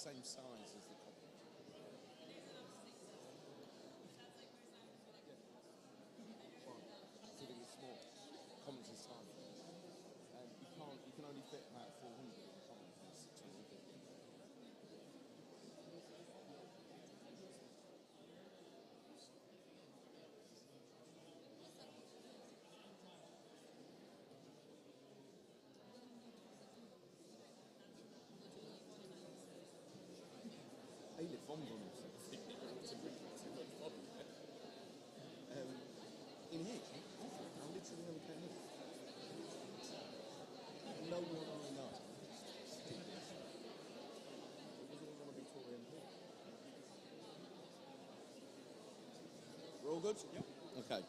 same size as the copy. I think it's small. Commons is tiny. You can only fit about 400 in Commons. It's 250. In here, I literally never came in. No one I know. We're all good? Yep. Okay.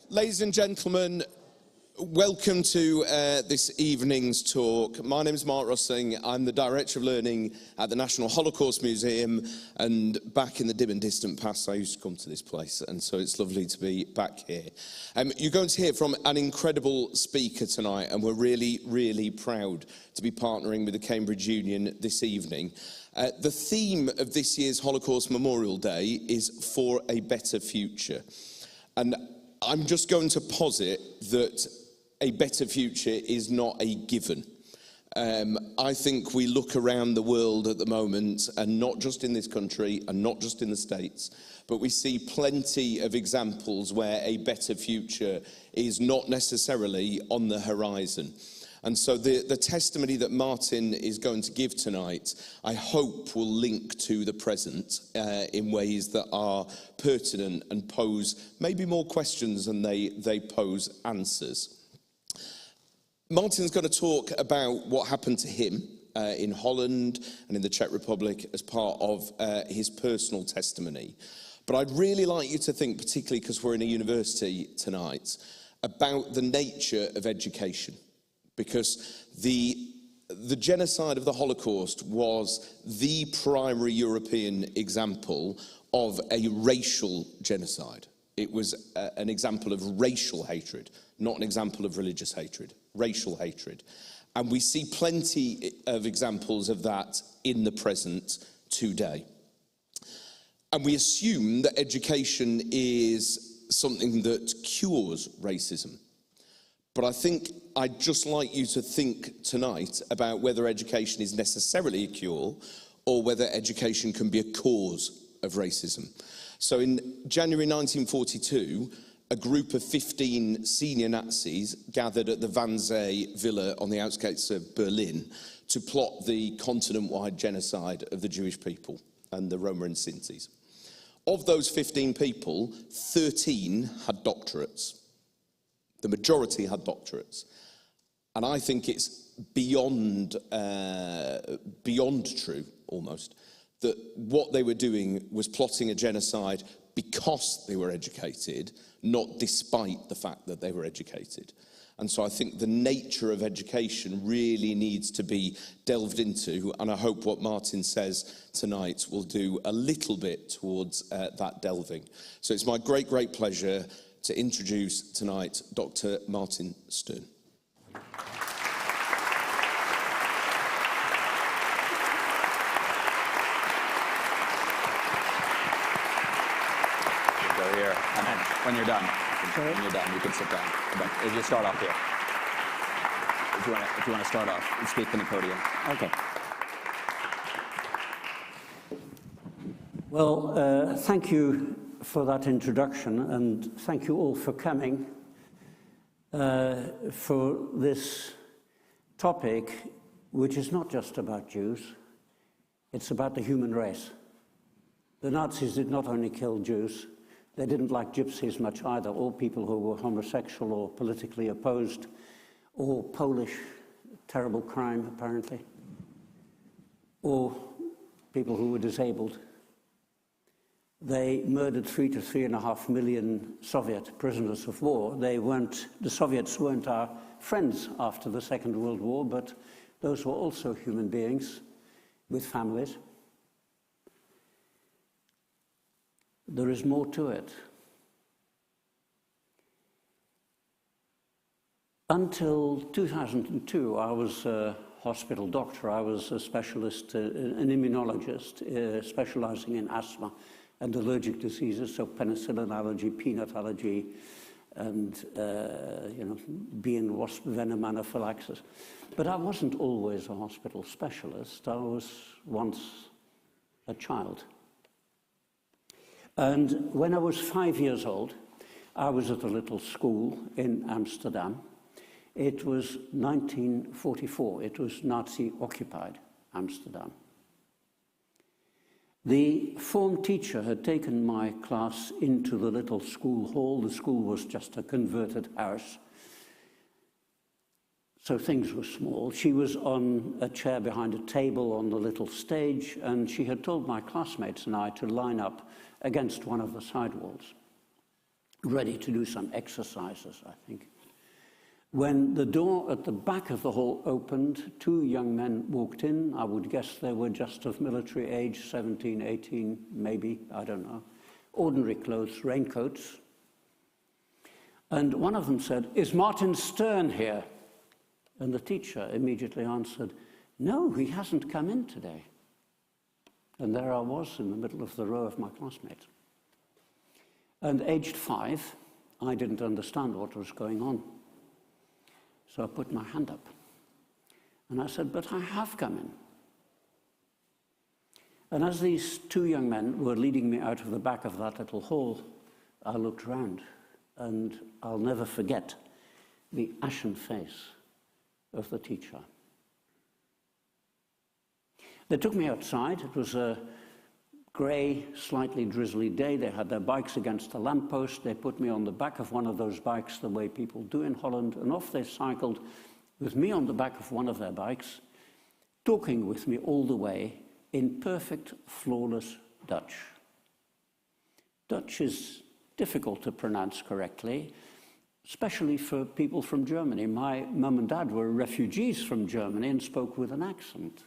Ladies and gentlemen, welcome to this evening's talk. My name is Mark Rusling. I'm the Director of Learning at the National Holocaust Museum, and back in the dim and distant past I used to come to this place, and so it's lovely to be back here. You're going to hear from an incredible speaker tonight, and we're really, really proud to be partnering with the Cambridge Union this evening. The theme of this year's Holocaust Memorial Day is For a Better Future, and I'm just going to posit that a better future is not a given. I think we look around the world at the moment, and not just in this country and not just in the States, but we see plenty of examples where a better future is not necessarily on the horizon. And so the testimony that Martin is going to give tonight, I hope will link to the present in ways that are pertinent and pose maybe more questions than they pose answers. Martin's going to talk about what happened to him in Holland and in the Czech Republic as part of his personal testimony. But I'd really like you to think, particularly because we're in a university tonight, about the nature of education. Because the genocide of the Holocaust was the primary European example of a racial genocide. It was an example of racial hatred, not an example of religious hatred, racial hatred. And we see plenty of examples of that in the present today. And we assume that education is something that cures racism. But I think I'd just like you to think tonight about whether education is necessarily a cure or whether education can be a cause of racism. So in January 1942, a group of 15 senior Nazis gathered at the Wannsee Villa on the outskirts of Berlin to plot the continent-wide genocide of the Jewish people and the Roma and Sintis. Of those 15 people, 13 had doctorates. The majority had doctorates. And I think it's beyond true, almost, that what they were doing was plotting a genocide because they were educated, not despite the fact that they were educated. And so I think the nature of education really needs to be delved into, and I hope what Martin says tonight will do a little bit towards that delving. So it's my great, great pleasure to introduce tonight Dr. Martin Stern. Go here, and then when you're done, you can sit down. But if you start off here, if you want to start off and speak from the podium. Okay. Well, thank you for that introduction, and thank you all for coming for this topic, which is not just about Jews, it's about the human race. The Nazis did not only kill Jews, they didn't like gypsies much either, or people who were homosexual or politically opposed, or Polish, terrible crime apparently, or people who were disabled. They murdered 3 to 3.5 million Soviet prisoners of war. The Soviets weren't our friends after the Second World War, but those were also human beings with families. There is more to it. Until 2002, I was hospital doctor. I was a specialist, an immunologist, specializing in asthma and allergic diseases, so penicillin allergy, peanut allergy, and bee and wasp venom anaphylaxis. But I wasn't always a hospital specialist. I was once a child. And when I was 5 years old, I was at a little school in Amsterdam. It was 1944. It was Nazi-occupied Amsterdam. The form teacher had taken my class into the little school hall. The school was just a converted house, so things were small. She was on a chair behind a table on the little stage, and she had told my classmates and I to line up against one of the side walls, ready to do some exercises, I think. When the door at the back of the hall opened, two young men walked in. I would guess they were just of military age, 17, 18, maybe, I don't know. Ordinary clothes, raincoats. And one of them said, "Is Martin Stern here?" And the teacher immediately answered, "No, he hasn't come in today." And there I was in the middle of the row of my classmates. And aged 5, I didn't understand what was going on. So I put my hand up. And I said, "But I have come in." And as these two young men were leading me out of the back of that little hall, I looked round, and I'll never forget the ashen face of the teacher. They took me outside. It was a grey, slightly drizzly day. They had their bikes against a lamppost. They put me on the back of one of those bikes, the way people do in Holland, and off they cycled with me on the back of one of their bikes, talking with me all the way in perfect, flawless Dutch. Dutch is difficult to pronounce correctly, especially for people from Germany. My mum and dad were refugees from Germany and spoke with an accent.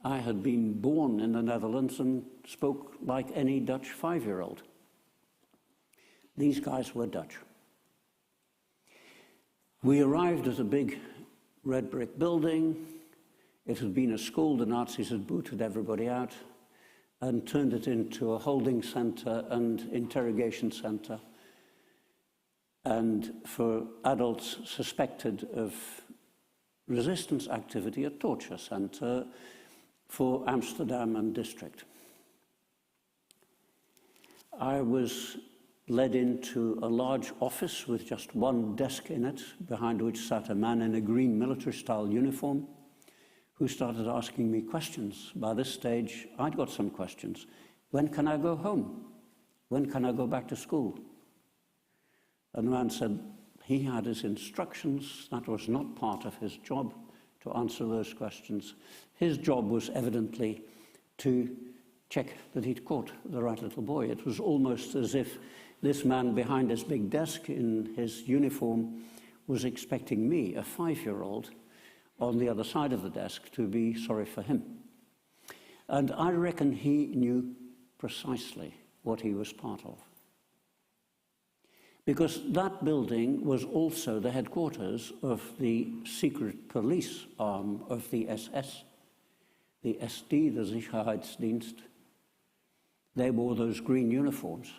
I had been born in the Netherlands and spoke like any Dutch 5-year-old. These guys were Dutch. We arrived at a big red brick building. It had been a school. The Nazis had booted everybody out and turned it into a holding center and interrogation center. And for adults suspected of resistance activity, a torture center for Amsterdam and district. I was led into a large office with just one desk in it, behind which sat a man in a green military-style uniform who started asking me questions. By this stage, I'd got some questions. When can I go home? When can I go back to school? And the man said he had his instructions. That was not part of his job to answer those questions. His job was evidently to check that he'd caught the right little boy. It was almost as if this man behind his big desk in his uniform was expecting me, a 5-year-old, on the other side of the desk to be sorry for him. And I reckon he knew precisely what he was part of. Because that building was also the headquarters of the secret police arm of the SS, the SD, the Sicherheitsdienst. They wore those green uniforms.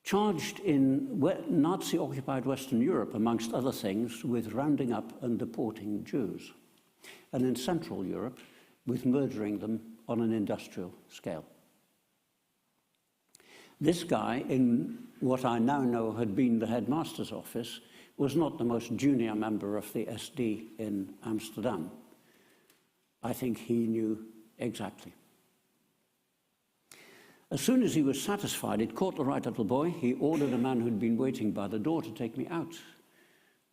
Charged in Nazi-occupied Western Europe, amongst other things, with rounding up and deporting Jews. And in Central Europe, with murdering them on an industrial scale. This guy, in what I now know had been the headmaster's office, was not the most junior member of the SD in Amsterdam. I think he knew exactly. As soon as he was satisfied he'd caught the right little boy, he ordered a man who'd been waiting by the door to take me out.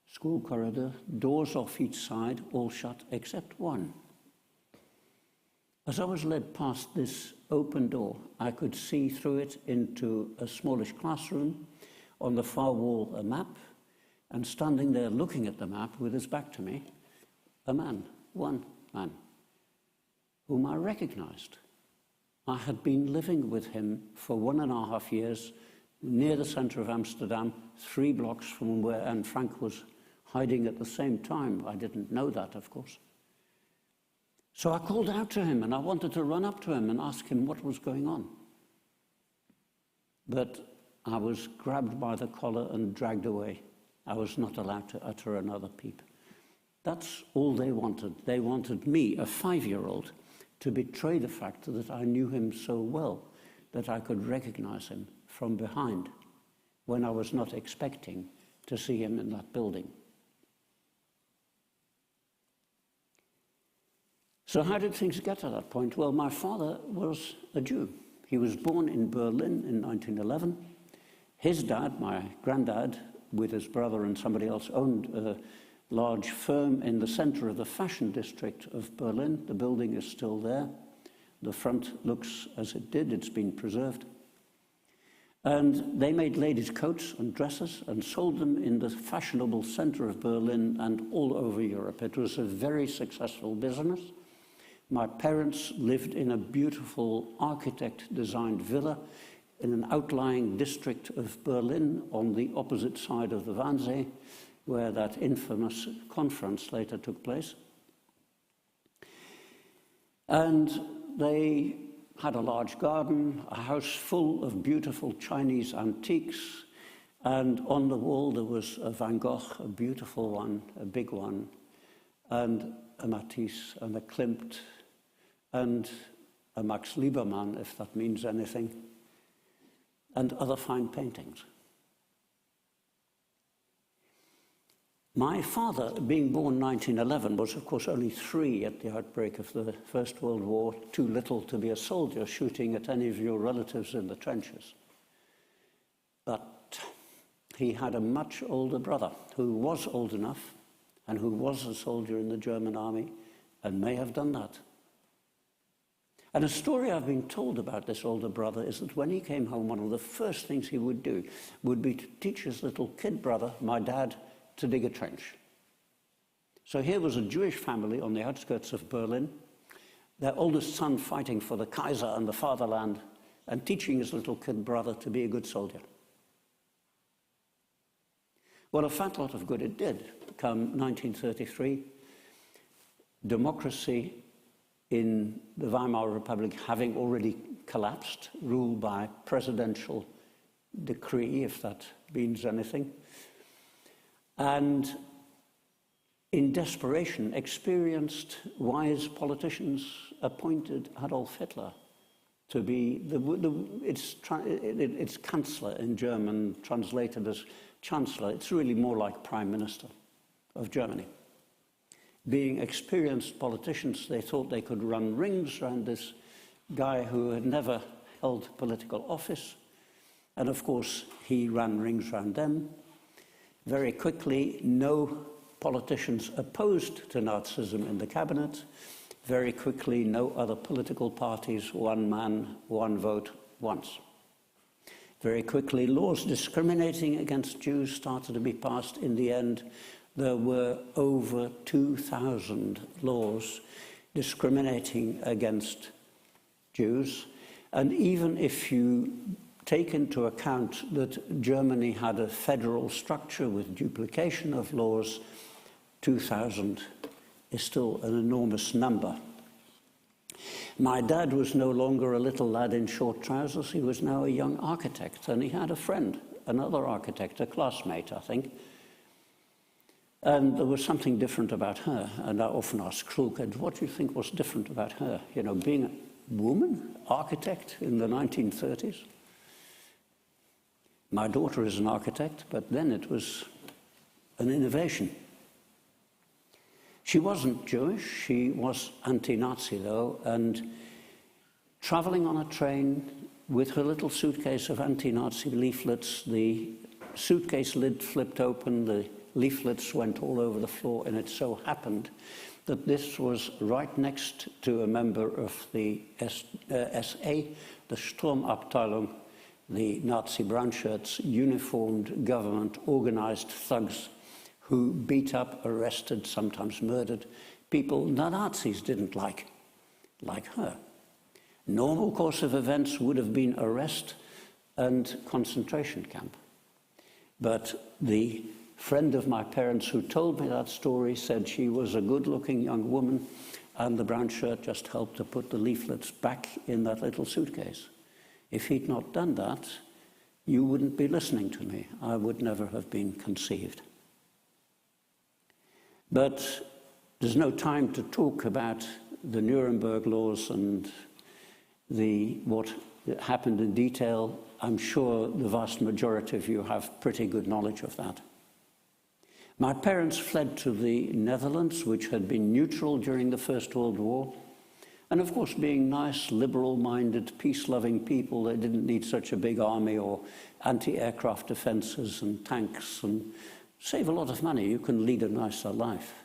School corridor, doors off each side, all shut except one. As I was led past this open door, I could see through it into a smallish classroom, on the far wall a map, and standing there looking at the map with his back to me, a man, one man, whom I recognized. I had been living with him for 1.5 years near the center of Amsterdam, 3 blocks from where Anne Frank was hiding at the same time. I didn't know that, of course. So I called out to him, and I wanted to run up to him and ask him what was going on. But I was grabbed by the collar and dragged away. I was not allowed to utter another peep. That's all they wanted. They wanted me, a 5-year-old, to betray the fact that I knew him so well that I could recognize him from behind when I was not expecting to see him in that building. So how did things get to that point? Well, my father was a Jew. He was born in Berlin in 1911. His dad, my granddad, with his brother and somebody else, owned a large firm in the center of the fashion district of Berlin. The building is still there. The front looks as it did. It's been preserved. And they made ladies' coats and dresses and sold them in the fashionable center of Berlin and all over Europe. It was a very successful business. My parents lived in a beautiful architect-designed villa in an outlying district of Berlin on the opposite side of the Wannsee, where that infamous conference later took place. And they had a large garden, a house full of beautiful Chinese antiques, and on the wall there was a Van Gogh, a beautiful one, a big one, and a Matisse, and a Klimt, and a Max Liebermann, if that means anything, and other fine paintings. My father, being born 1911, was of course only 3 at the outbreak of the First World War, too little to be a soldier shooting at any of your relatives in the trenches. But he had a much older brother who was old enough and who was a soldier in the German army and may have done that. And a story I've been told about this older brother is that when he came home, one of the first things he would do would be to teach his little kid brother, my dad, to dig a trench. So here was a Jewish family on the outskirts of Berlin, their oldest son fighting for the Kaiser and the fatherland, and teaching his little kid brother to be a good soldier. Well, a fat lot of good it did. Come 1933, democracy in the Weimar Republic having already collapsed, ruled by presidential decree, if that means anything. And in desperation, experienced, wise politicians appointed Adolf Hitler to be it's Kanzler in German, translated as Chancellor. It's really more like Prime Minister of Germany. Being experienced politicians, they thought they could run rings around this guy who had never held political office. And of course, he ran rings around them. Very quickly, no politicians opposed to Nazism in the cabinet. Very quickly, no other political parties, one man, one vote, once. Very quickly, laws discriminating against Jews started to be passed. In the end, there were over 2,000 laws discriminating against Jews. And even if you take into account that Germany had a federal structure with duplication of laws, 2,000 is still an enormous number. My dad was no longer a little lad in short trousers. He was now a young architect, and he had a friend, another architect, a classmate, I think. And there was something different about her. And I often ask Krulked, what do you think was different about her? You know, being a woman, architect in the 1930s. My daughter is an architect, but then it was an innovation. She wasn't Jewish, she was anti-Nazi though, and traveling on a train with her little suitcase of anti-Nazi leaflets, the suitcase lid flipped open, the leaflets went all over the floor, and it so happened that this was right next to a member of the SA, the Sturmabteilung, the Nazi brownshirts, uniformed government, organized thugs who beat up, arrested, sometimes murdered people the Nazis didn't like her. Normal course of events would have been arrest and concentration camp. But the friend of my parents who told me that story said she was a good-looking young woman and the brown shirt just helped to put the leaflets back in that little suitcase. If he'd not done that, you wouldn't be listening to me. I would never have been conceived. But there's no time to talk about the Nuremberg laws and what happened in detail. I'm sure the vast majority of you have pretty good knowledge of that. My parents fled to the Netherlands, which had been neutral during the First World War. And of course, being nice, liberal-minded, peace-loving people, they didn't need such a big army or anti-aircraft defenses and tanks, and save a lot of money. You can lead a nicer life.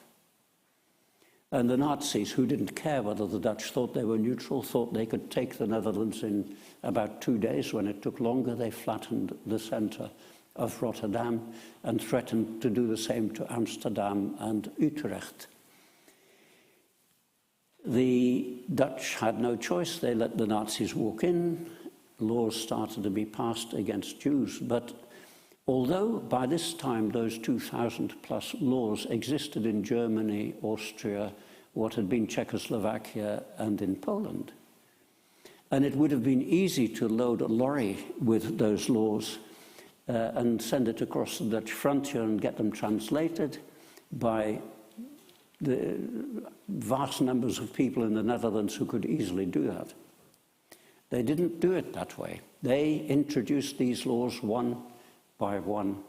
And the Nazis, who didn't care whether the Dutch thought they were neutral, thought they could take the Netherlands in about 2 days. When it took longer, they flattened the center of Rotterdam and threatened to do the same to Amsterdam and Utrecht. The Dutch had no choice. They let the Nazis walk in. Laws started to be passed against Jews. But although by this time those 2,000 plus laws existed in Germany, Austria, what had been Czechoslovakia, and in Poland, and it would have been easy to load a lorry with those laws and send it across the Dutch frontier and get them translated by the vast numbers of people in the Netherlands who could easily do that. They didn't do it that way. They introduced these laws one by one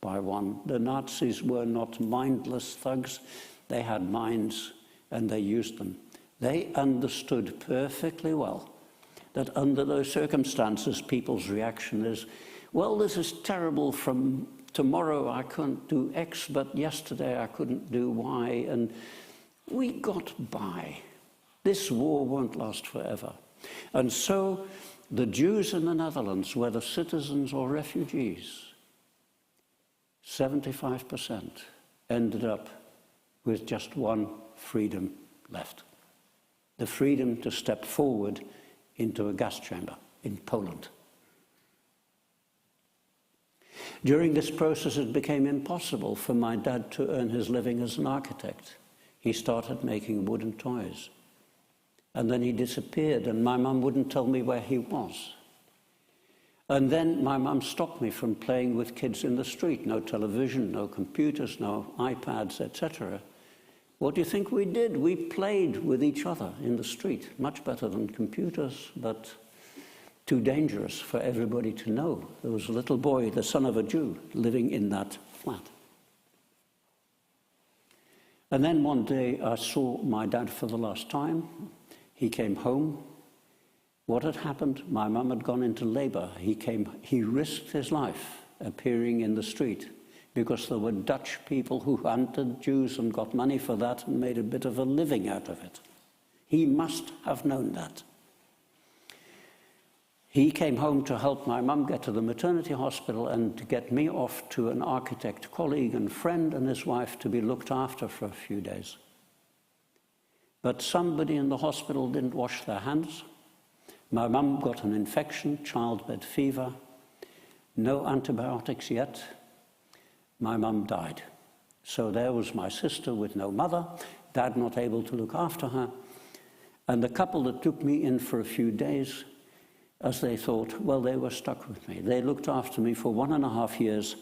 by one. The Nazis were not mindless thugs. They had minds and they used them. They understood perfectly well that under those circumstances, people's reaction is, well, this is terrible. From tomorrow I couldn't do X, but yesterday I couldn't do Y, and we got by. This war won't last forever. And so the Jews in the Netherlands, whether citizens or refugees, 75% ended up with just one freedom left. The freedom to step forward into a gas chamber in Poland. During this process, it became impossible for my dad to earn his living as an architect. He started making wooden toys. And then he disappeared, and my mum wouldn't tell me where he was. And then my mum stopped me from playing with kids in the street. No television, no computers, no iPads, etc. What do you think we did? We played with each other in the street. Much better than computers, but too dangerous for everybody to know. There was a little boy, the son of a Jew, living in that flat. And then one day I saw my dad for the last time. He came home. What had happened? My mum had gone into labor. He risked his life appearing in the street because there were Dutch people who hunted Jews and got money for that and made a bit of a living out of it. He must have known that. He came home to help my mum get to the maternity hospital and to get me off to an architect colleague and friend and his wife to be looked after for a few days. But somebody in the hospital didn't wash their hands. My mum got an infection, childbed fever, no antibiotics yet. My mum died. So there was my sister with no mother, dad not able to look after her, and the couple that took me in for a few days, as they thought, well, they were stuck with me. They looked after me for 1.5 years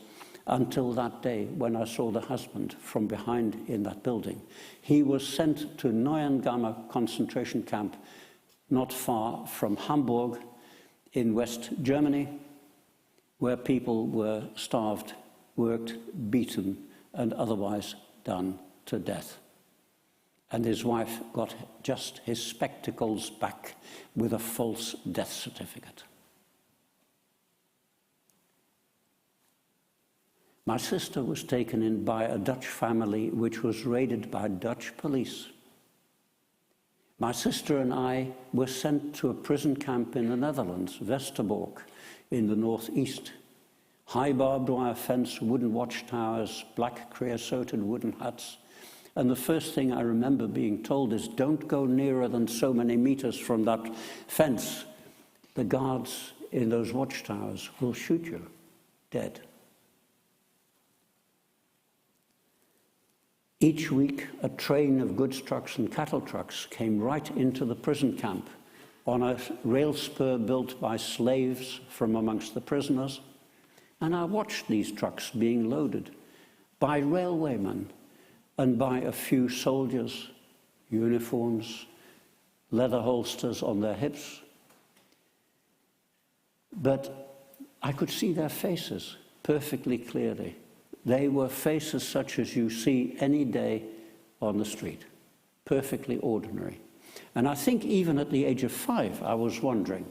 until that day when I saw the husband from behind in that building. He was sent to Neuengamme concentration camp, not far from Hamburg in West Germany, where people were starved, worked, beaten, and otherwise done to death. And his wife got just his spectacles back with a false death certificate. My sister was taken in by a Dutch family which was raided by Dutch police. My sister and I were sent to a prison camp in the Netherlands, Westerbork, in the northeast. High barbed wire fence, wooden watchtowers, black creosoted wooden huts. And the first thing I remember being told is, don't go nearer than so many meters from that fence. The guards in those watchtowers will shoot you dead. Each week, a train of goods trucks and cattle trucks came right into the prison camp on a rail spur built by slaves from amongst the prisoners. And I watched these trucks being loaded by railwaymen and by a few soldiers, uniforms, leather holsters on their hips. But I could see their faces perfectly clearly. They were faces such as you see any day on the street, perfectly ordinary. And I think even at the age of 5, I was wondering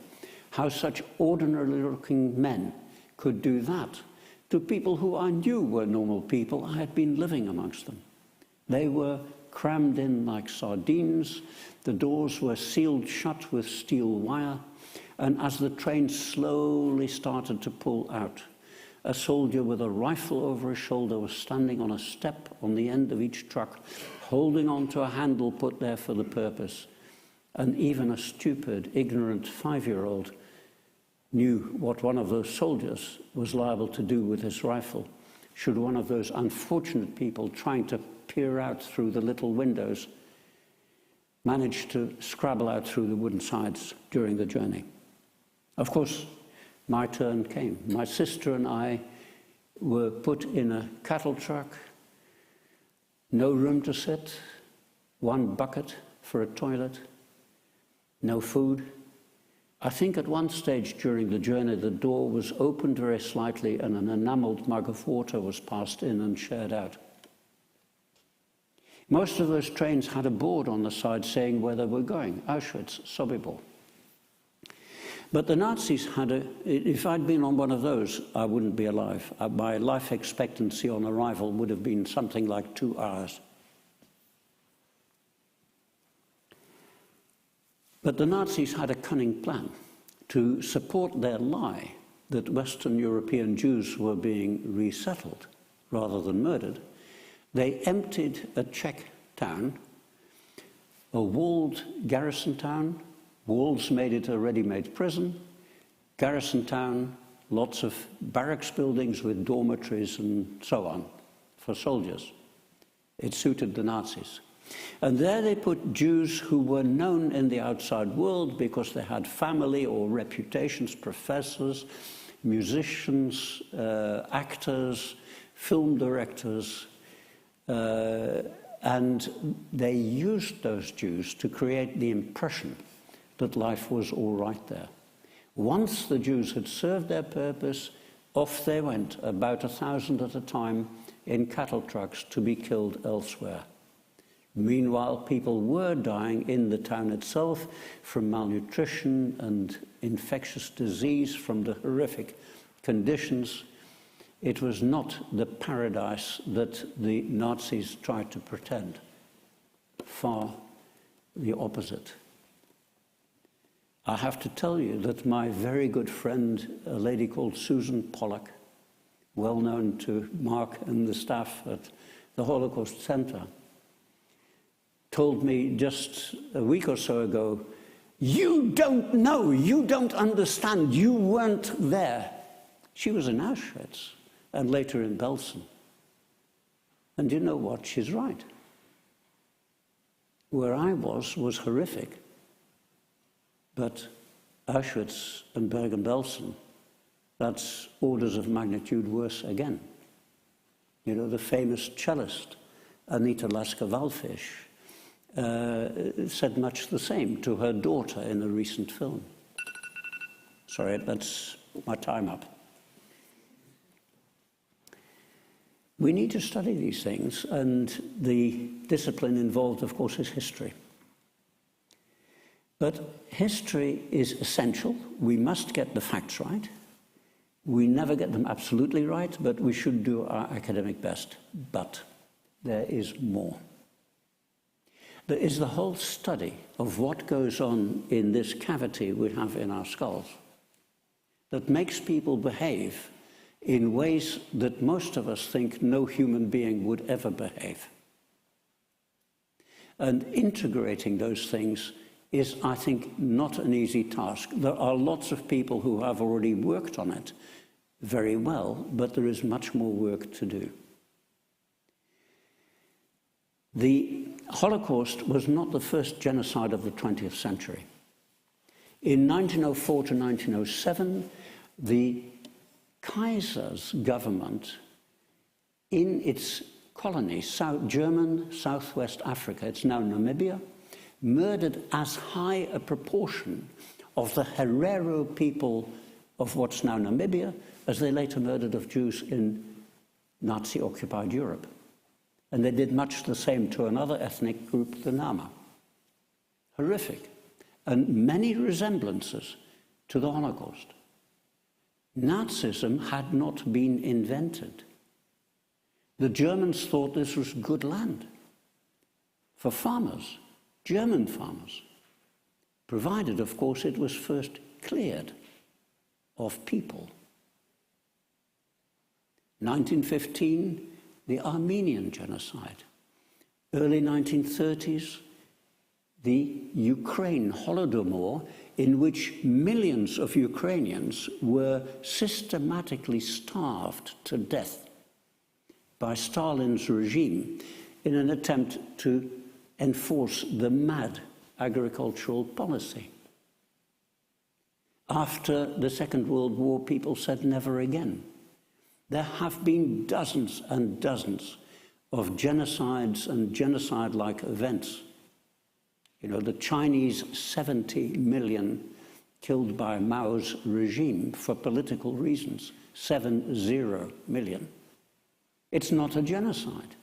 how such ordinary-looking men could do that to people who I knew were normal people. I had been living amongst them. They were crammed in like sardines. The doors were sealed shut with steel wire. And as the train slowly started to pull out, a soldier with a rifle over his shoulder was standing on a step on the end of each truck, holding on to a handle put there for the purpose. And even a stupid, ignorant 5-year-old knew what one of those soldiers was liable to do with his rifle, should one of those unfortunate people trying to peer out through the little windows manage to scrabble out through the wooden sides during the journey. Of course, my turn came. My sister and I were put in a cattle truck, no room to sit, 1 bucket for a toilet, no food. I think at one stage during the journey, the door was opened very slightly and an enameled mug of water was passed in and shared out. Most of those trains had a board on the side saying where they were going, Auschwitz, Sobibor. But the Nazis had if I'd been on one of those, I wouldn't be alive. My life expectancy on arrival would have been something like 2 hours. But the Nazis had a cunning plan to support their lie that Western European Jews were being resettled rather than murdered. They emptied a Czech town, a walled garrison town. Walls made it a ready-made prison. Garrison town, lots of barracks buildings with dormitories and so on for soldiers. It suited the Nazis. And there they put Jews who were known in the outside world because they had family or reputations, professors, musicians, actors, film directors, and they used those Jews to create the impression that life was all right there. Once the Jews had served their purpose, off they went, about 1,000 at a time, in cattle trucks to be killed elsewhere. Meanwhile, people were dying in the town itself from malnutrition and infectious disease, from the horrific conditions. It was not the paradise that the Nazis tried to pretend. Far the opposite. I have to tell you that my very good friend, a lady called Susan Pollack, well known to Mark and the staff at the Holocaust Center, told me just a week or so ago, "You don't know, you don't understand, you weren't there." She was in Auschwitz and later in Belsen. And you know what? She's right. Where I was horrific. But Auschwitz and Bergen-Belsen, that's orders of magnitude worse again. You know, the famous cellist, Anita Lasker-Wallfisch, said much the same to her daughter in a recent film. Sorry, that's my time up. We need to study these things, and the discipline involved, of course, is history. But history is essential. We must get the facts right. We never get them absolutely right, but we should do our academic best. But there is more. There is the whole study of what goes on in this cavity we have in our skulls that makes people behave in ways that most of us think no human being would ever behave. And integrating those things is, I think, not an easy task. There are lots of people who have already worked on it very well, but there is much more work to do. The Holocaust was not the first genocide of the 20th century. In 1904 to 1907, the Kaiser's government in its colonies, German Southwest Africa, it's now Namibia, murdered as high a proportion of the Herero people of what's now Namibia as they later murdered of Jews in Nazi-occupied Europe. And they did much the same to another ethnic group, the Nama. Horrific. And many resemblances to the Holocaust. Nazism had not been invented. The Germans thought this was good land for farmers, German farmers, provided, of course, it was first cleared of people. 1915, the Armenian genocide. Early 1930s, the Ukraine Holodomor, in which millions of Ukrainians were systematically starved to death by Stalin's regime in an attempt to enforce the mad agricultural policy. After the Second World War, people said never again. There have been dozens and dozens of genocides and genocide-like events. You know, the Chinese 70 million killed by Mao's regime for political reasons, 70 million. It's not a genocide.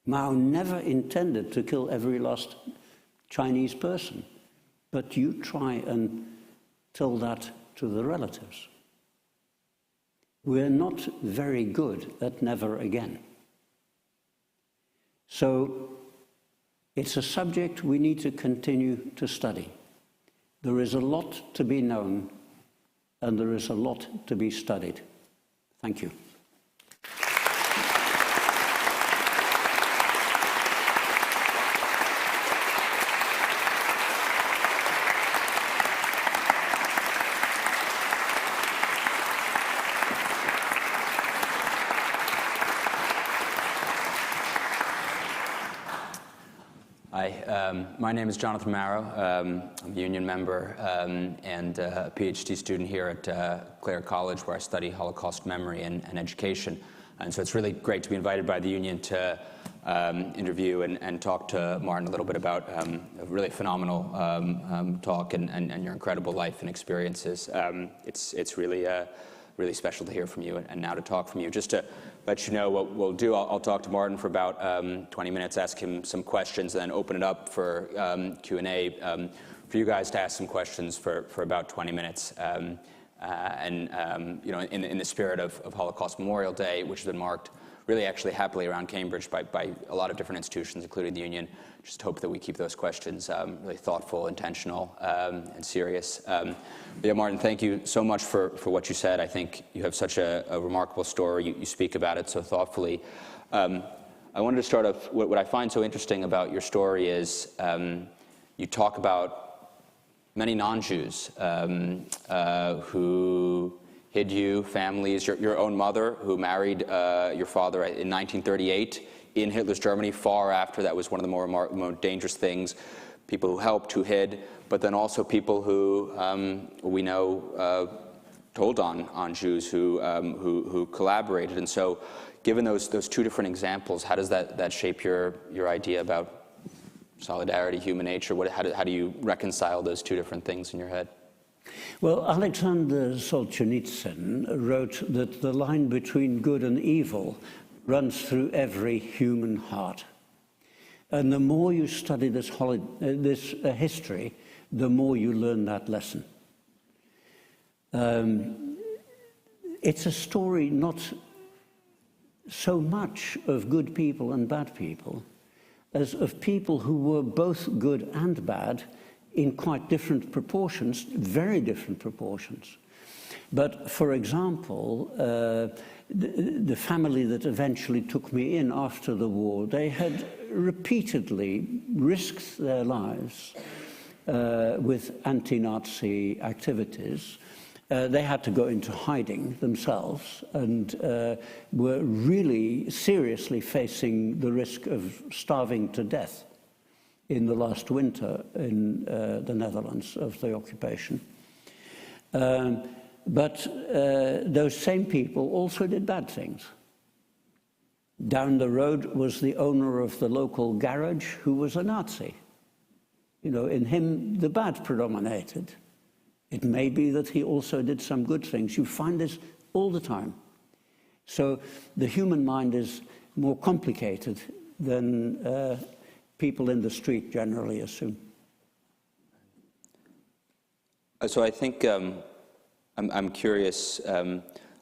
Mao never intended to kill every last Chinese person, but you try and tell that to the relatives. We're not very good at never again. So it's a subject we need to continue to study. There is a lot to be known, and there is a lot to be studied. Thank you. Hi, my name is Jonathan Marrow. I'm a union member and a PhD student here at Clare College, where I study Holocaust memory and education. And so it's really great to be invited by the union to interview and talk to Martin a little bit about a really phenomenal talk and your incredible life and experiences. It's really really special to hear from you and now to talk from you. Just to let you know what we'll do, I'll talk to Martin for about 20 minutes, ask him some questions, and then open it up for Q&A for you guys to ask some questions for about 20 minutes. You know, in the spirit of Holocaust Memorial Day, which has been marked really actually happily around Cambridge by a lot of different institutions, including the union. Just hope that we keep those questions really thoughtful, intentional, and serious. But yeah, Martin, thank you so much for what you said. I think you have such a remarkable story. You speak about it so thoughtfully. I wanted to start off, what I find so interesting about your story is you talk about many non-Jews who hid you, families, your own mother who married your father in 1938 in Hitler's Germany, far after that was one of the more dangerous things. People who helped, who hid, but then also people who we know told on Jews who collaborated. And so, given those two different examples, how does that shape your idea about solidarity, human nature? How do you reconcile those two different things in your head? Well, Alexander Solzhenitsyn wrote that the line between good and evil runs through every human heart. And the more you study this history, the more you learn that lesson. It's a story not so much of good people and bad people as of people who were both good and bad in quite different proportions, very different proportions. But for example, the family that eventually took me in after the war, they had repeatedly risked their lives with anti-Nazi activities, They had to go into hiding themselves and were really seriously facing the risk of starving to death in the last winter in the Netherlands of the occupation. But those same people also did bad things. Down the road was the owner of the local garage who was a Nazi. You know, in him the bad predominated. It may be that he also did some good things. You find this all the time. So the human mind is more complicated than people in the street generally assume. So I think I'm curious. I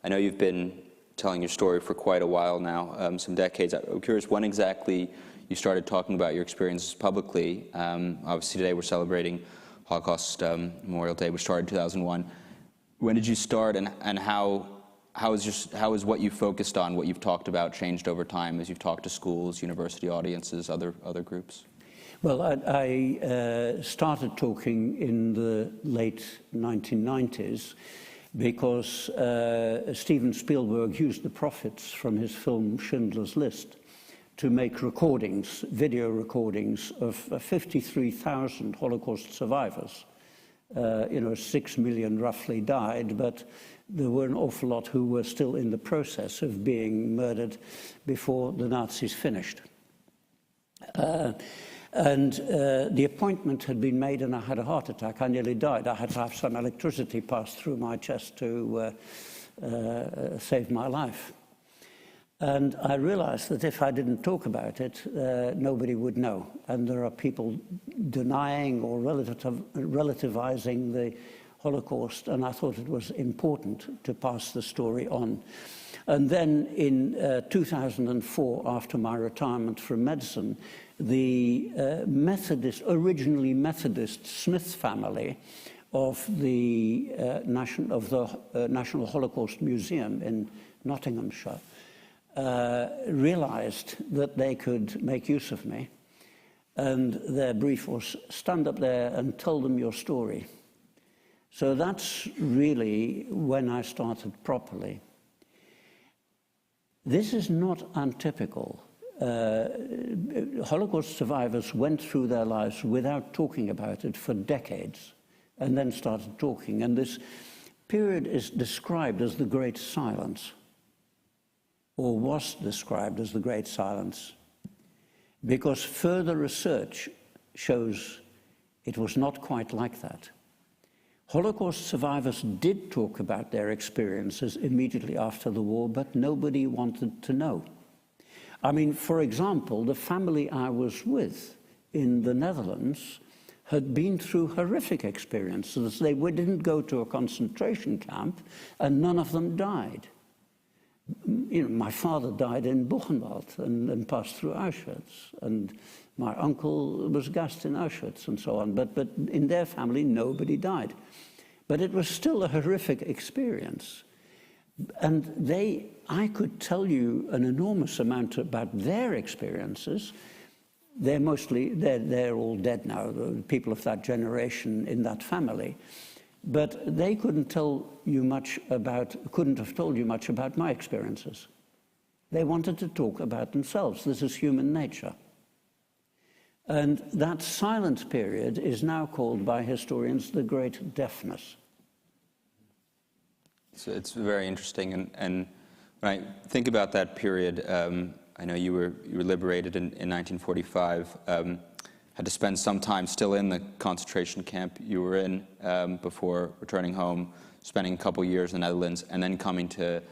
know you've been telling your story for quite a while now, some decades. I'm curious when exactly you started talking about your experiences publicly. Obviously today we're celebrating Holocaust Memorial Day, which started in 2001. When did you start, and how has what you focused on, what you've talked about, changed over time as you've talked to schools, university audiences, other groups? Well, I started talking in the late 1990s because Steven Spielberg used the profits from his film Schindler's List to make recordings, video recordings of 53,000 Holocaust survivors. 6 million roughly died, but there were an awful lot who were still in the process of being murdered before the Nazis finished. The appointment had been made and I had a heart attack. I nearly died. I had to have some electricity passed through my chest to save my life. And I realized that if I didn't talk about it, nobody would know. And there are people denying or relativizing the Holocaust, and I thought it was important to pass the story on. And then in 2004, after my retirement from medicine, the originally Methodist Smith family of the National Holocaust Museum in Nottinghamshire realized that they could make use of me, and their brief was, stand up there and tell them your story. So that's really when I started properly. This is not untypical. Holocaust survivors went through their lives without talking about it for decades and then started talking, and this period is described as the Great Silence, or was described as the Great Silence, because further research shows it was not quite like that. Holocaust survivors did talk about their experiences immediately after the war, but nobody wanted to know. I mean, for example, the family I was with in the Netherlands had been through horrific experiences. They didn't go to a concentration camp, and none of them died. You know, my father died in Buchenwald and passed through Auschwitz, and my uncle was gassed in Auschwitz and so on, but in their family nobody died. But it was still a horrific experience. And I could tell you an enormous amount about their experiences. They're all dead now, the people of that generation in that family. But they couldn't have told you much about my experiences. They wanted to talk about themselves. This is human nature. And that silent period is now called by historians the Great Deafness. So it's very interesting, and when I think about that period, I know you were liberated in 1945. Had to spend some time still in the concentration camp you were in before returning home, spending a couple years in the Netherlands, and then coming to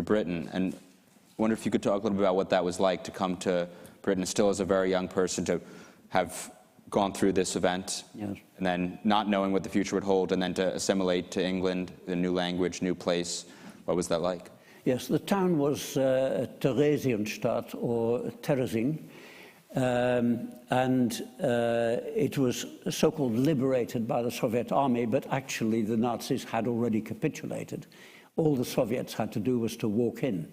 Britain. And I wonder if you could talk a little bit about what that was like to come to Britain, still as a very young person, to have gone through this event, yes, and then not knowing what the future would hold, and then to assimilate to England, a new language, new place. What was that like? Yes, the town was Theresienstadt, or Theresien. It was so-called liberated by the Soviet army, but actually the Nazis had already capitulated. All the Soviets had to do was to walk in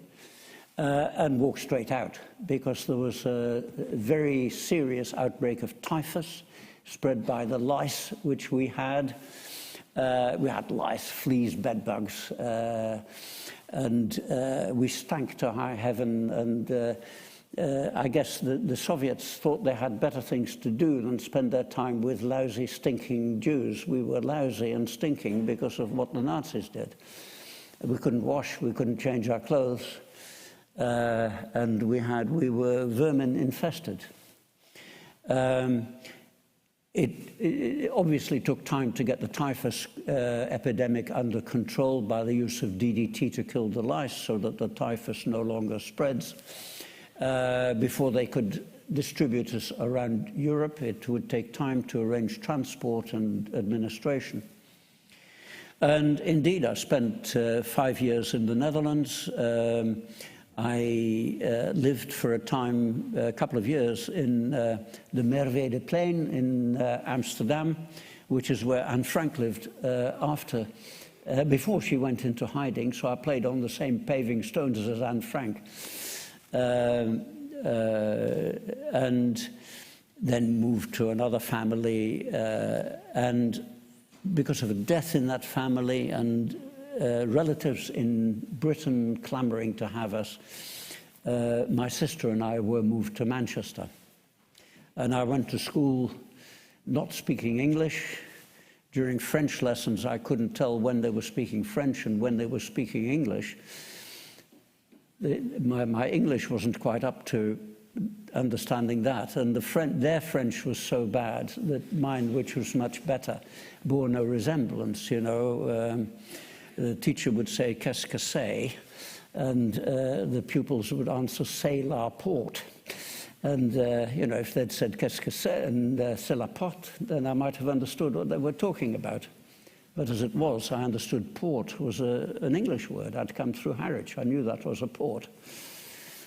and walk straight out, because there was a very serious outbreak of typhus spread by the lice which we had. We had lice, fleas, bedbugs, and we stank to high heaven. And I guess the Soviets thought they had better things to do than spend their time with lousy, stinking Jews. We were lousy and stinking because of what the Nazis did. We couldn't wash, we couldn't change our clothes, and we were vermin infested. It obviously took time to get the typhus epidemic under control by the use of DDT to kill the lice so that the typhus no longer spreads. Before they could distribute us around Europe, it would take time to arrange transport and administration. And indeed, I spent 5 years in the Netherlands. I lived for a couple of years in the Merwede Plain in Amsterdam, which is where Anne Frank lived before she went into hiding. So I played on the same paving stones as Anne Frank. And then moved to another family, and because of a death in that family and relatives in Britain clamoring to have us, my sister and I were moved to Manchester. And I went to school not speaking English. During French lessons, I couldn't tell when they were speaking French and when they were speaking English. My English wasn't quite up to understanding that, and their French was so bad that mine, which was much better, bore no resemblance. You know, the teacher would say "Qu'est-ce que c'est?" and the pupils would answer "C'est la porte." And you know, if they'd said "Qu'est-ce que c'est?" and "C'est la porte," then I might have understood what they were talking about. But as it was, I understood port was an English word. I'd come through Harwich. I knew that was a port.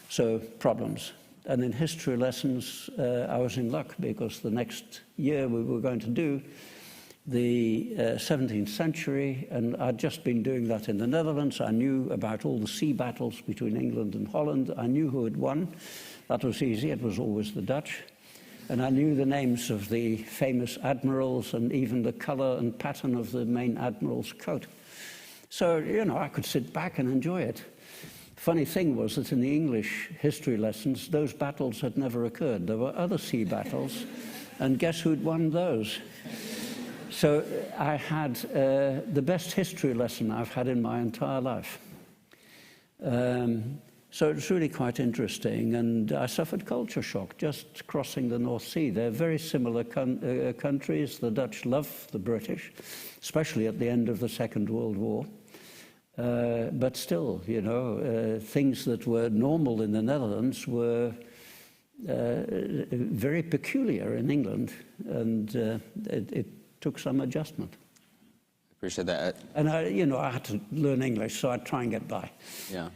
So, problems. And in history lessons, I was in luck because the next year we were going to do the 17th century, and I'd just been doing that in the Netherlands. I knew about all the sea battles between England and Holland. I knew who had won. That was easy. It was always the Dutch. And I knew the names of the famous admirals and even the color and pattern of the main admiral's coat. So, you know, I could sit back and enjoy it. Funny thing was that in the English history lessons, those battles had never occurred. There were other sea battles, and guess who'd won those? So I had the best history lesson I've had in my entire life. So it's really quite interesting, and I suffered culture shock just crossing the North Sea. They're very similar countries. The Dutch love the British, especially at the end of the Second World War. But still, you know, things that were normal in the Netherlands were very peculiar in England, and it took some adjustment. Appreciate that. And I had to learn English, so I'd try and get by. Yeah.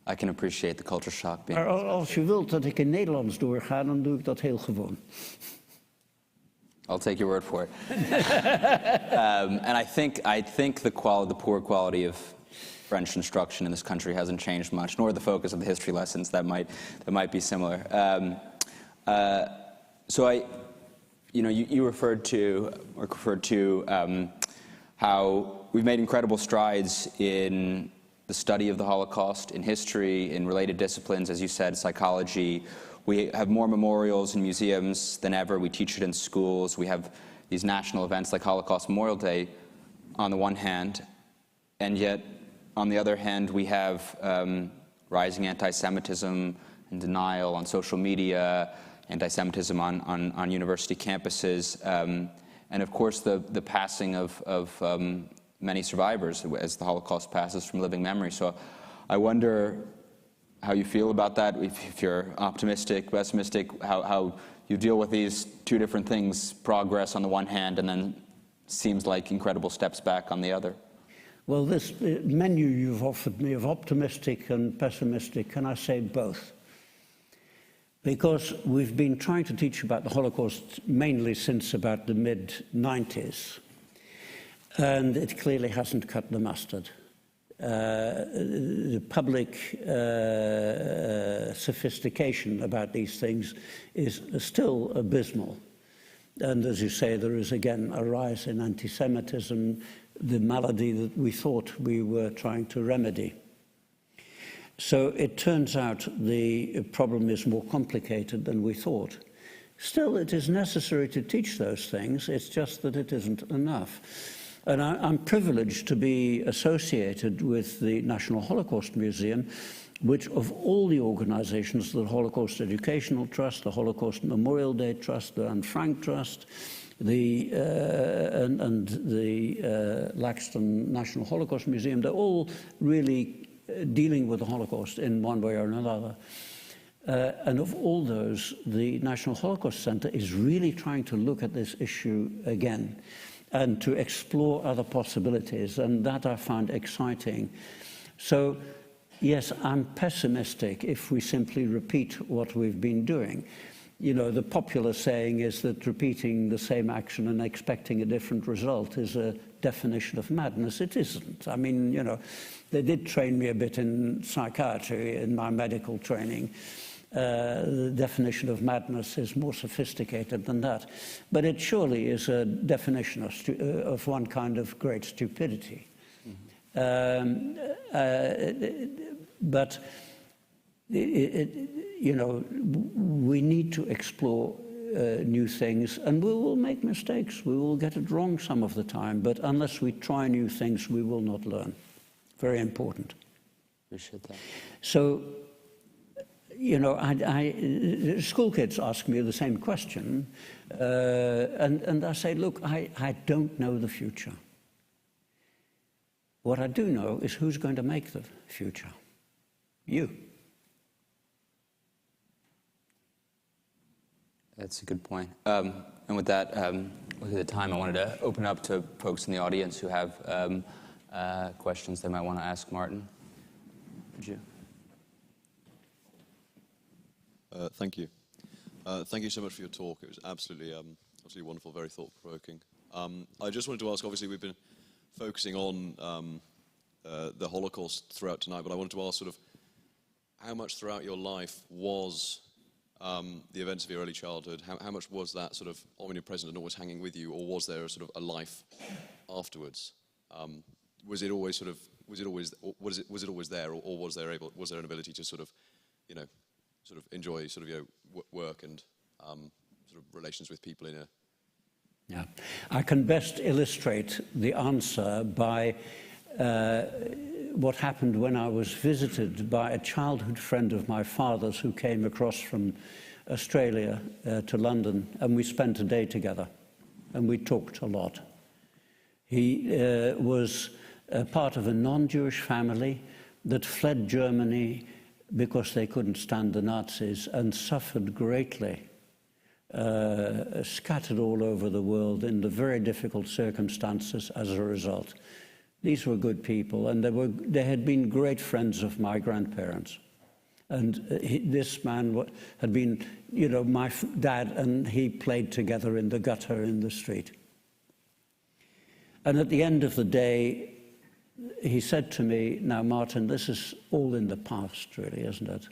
I can appreciate the culture shock. Maar als je wilt dat ik in Nederlands doorga, dan doe ik dat heel gewoon. I'll take your word for it. And I think the poor quality of French instruction in this country hasn't changed much, nor the focus of the history lessons that might be similar. So you referred to how we've made incredible strides in the study of the Holocaust, in history, in related disciplines, as you said, psychology. We have more memorials in museums than ever. We teach it in schools. We have these national events like Holocaust Memorial Day on the one hand, and yet on the other hand we have rising anti-Semitism and denial on social media, anti-Semitism on university campuses, and of course the passing of many survivors as the Holocaust passes from living memory. So I wonder how you feel about that, if you're optimistic, pessimistic, how you deal with these two different things, progress on the one hand and then seems like incredible steps back on the other. Well, this menu you've offered me of optimistic and pessimistic, can I say both? Because we've been trying to teach about the Holocaust mainly since about the mid-90s. And it clearly hasn't cut the mustard. The public sophistication about these things is still abysmal. And as you say, there is again a rise in anti-Semitism, the malady that we thought we were trying to remedy. So it turns out the problem is more complicated than we thought. Still, it is necessary to teach those things, it's just that it isn't enough. And I'm privileged to be associated with the National Holocaust Museum, which of all the organizations, the Holocaust Educational Trust, the Holocaust Memorial Day Trust, the Anne Frank Trust, and the Laxton National Holocaust Museum, they're all really dealing with the Holocaust in one way or another. And of all those, the National Holocaust Center is really trying to look at this issue again and to explore other possibilities, and that I find exciting. So, yes, I'm pessimistic if we simply repeat what we've been doing. You know, the popular saying is that repeating the same action and expecting a different result is a definition of madness. It isn't. I mean, you know, they did train me a bit in psychiatry in my medical training. The definition of madness is more sophisticated than that. But it surely is a definition of one kind of great stupidity. But, you know, we need to explore new things, and we will make mistakes. We will get it wrong some of the time, but unless we try new things, we will not learn. Very important. Appreciate that. So, you know, school kids ask me the same question, and I say, look, I don't know the future. What I do know is who's going to make the future. You. That's a good point. And with that, look at the time, I wanted to open up to folks in the audience who have questions they might want to ask Martin. Would you? Thank you. Thank you so much for your talk. It was absolutely wonderful, very thought-provoking. I just wanted to ask, obviously we've been focusing on the Holocaust throughout tonight, but I wanted to ask sort of how much throughout your life was the events of your early childhood, how much was that sort of omnipresent and always hanging with you, or was there a sort of a life afterwards? Was it always there, or was there an ability to sort of, you know, sort of enjoy sort of, you know, work and sort of relations with people in a... Yeah, I can best illustrate the answer by what happened when I was visited by a childhood friend of my father's who came across from Australia to London, and we spent a day together, and we talked a lot. He was part of a non-Jewish family that fled Germany because they couldn't stand the Nazis and suffered greatly, scattered all over the world in the very difficult circumstances as a result. These were good people, and they had been great friends of my grandparents. And this man had been, you know, my dad, and he played together in the gutter in the street. And at the end of the day, he said to me, now, Martin, this is all in the past, really, isn't it?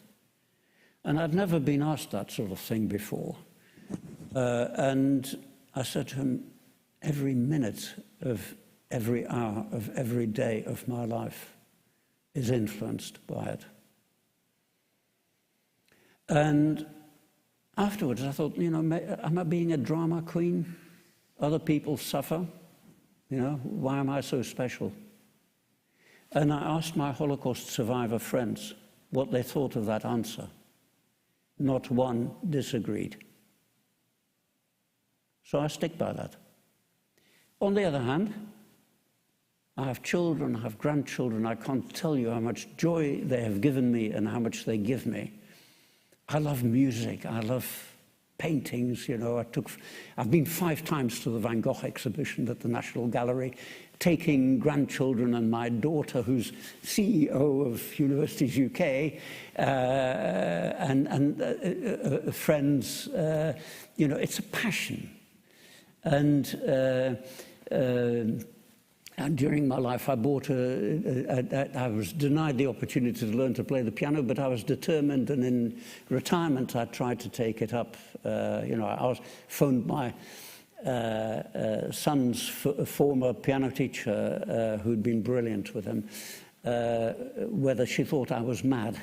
And I'd never been asked that sort of thing before. And I said to him, every minute of every hour of every day of my life is influenced by it. And afterwards, I thought, you know, am I being a drama queen? Other people suffer. You know, why am I so special? And I asked my Holocaust survivor friends what they thought of that answer. Not one disagreed. So I stick by that. On the other hand, I have children, I have grandchildren. I can't tell you how much joy they have given me and how much they give me. I love music. I love paintings. You know, I've been 5 times to the Van Gogh exhibition at the National Gallery, taking grandchildren and my daughter, who's CEO of Universities UK, and friends. You know, it's a passion. And And during my life, I was denied the opportunity to learn to play the piano, but I was determined, and in retirement, I tried to take it up. I phoned my son's former piano teacher, who'd been brilliant with him, whether she thought I was mad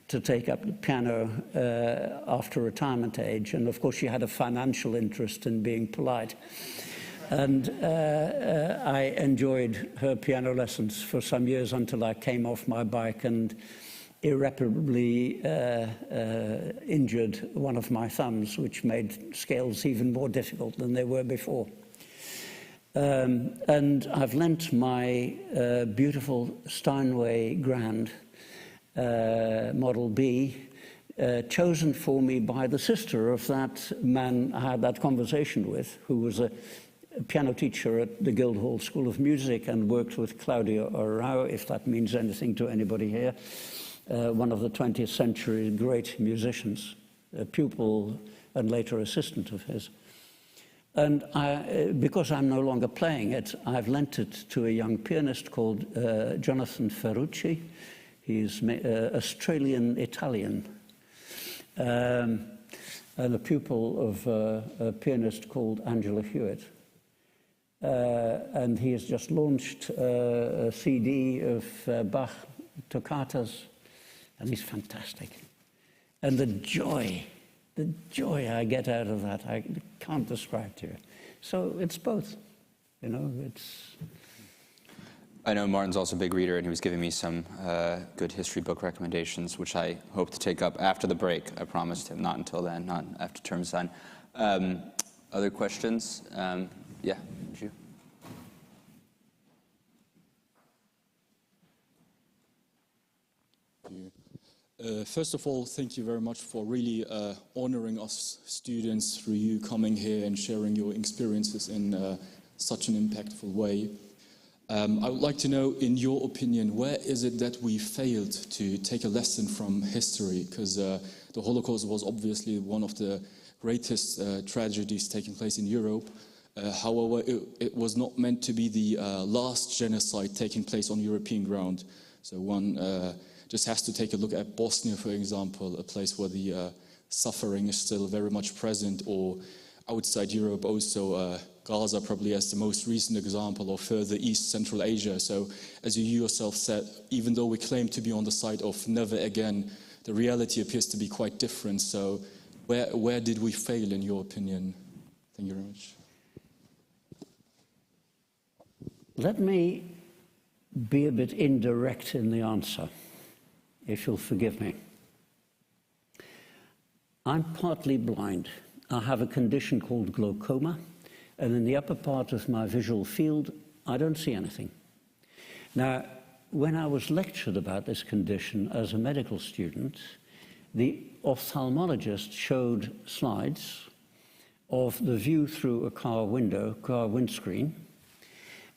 to take up the piano after retirement age. And of course, she had a financial interest in being polite. And I enjoyed her piano lessons for some years until I came off my bike and irreparably injured one of my thumbs, which made scales even more difficult than they were before. And I've lent my beautiful Steinway Grand Model B, chosen for me by the sister of that man I had that conversation with, who was a piano teacher at the Guildhall School of Music and worked with Claudio Arrau, if that means anything to anybody here, one of the 20th century great musicians, a pupil and later assistant of his. And because I'm no longer playing it, I've lent it to a young pianist called Jonathan Ferrucci. He's Australian-Italian, and a pupil of a pianist called Angela Hewitt. And he has just launched a CD of Bach toccatas, and he's fantastic. And the joy I get out of that, I can't describe to you. So it's both, it's... I know Martin's also a big reader, and he was giving me some good history book recommendations, which I hope to take up after the break. I promised him, not until then, not after term sign. Other questions? Yeah, you. First of all, thank you very much for really honoring us students through you coming here and sharing your experiences in such an impactful way. I would like to know, in your opinion, where is it that we failed to take a lesson from history? Because the Holocaust was obviously one of the greatest tragedies taking place in Europe. However, it was not meant to be the last genocide taking place on European ground. So one just has to take a look at Bosnia, for example, a place where the suffering is still very much present, or outside Europe also Gaza probably as the most recent example, or further East Central Asia. So as you yourself said, even though we claim to be on the side of never again, the reality appears to be quite different. So where did we fail in your opinion? Thank you very much. Let me be a bit indirect in the answer, if you'll forgive me. I'm partly blind. I have a condition called glaucoma, and in the upper part of my visual field, I don't see anything. Now, when I was lectured about this condition as a medical student, the ophthalmologist showed slides of the view through a car windscreen,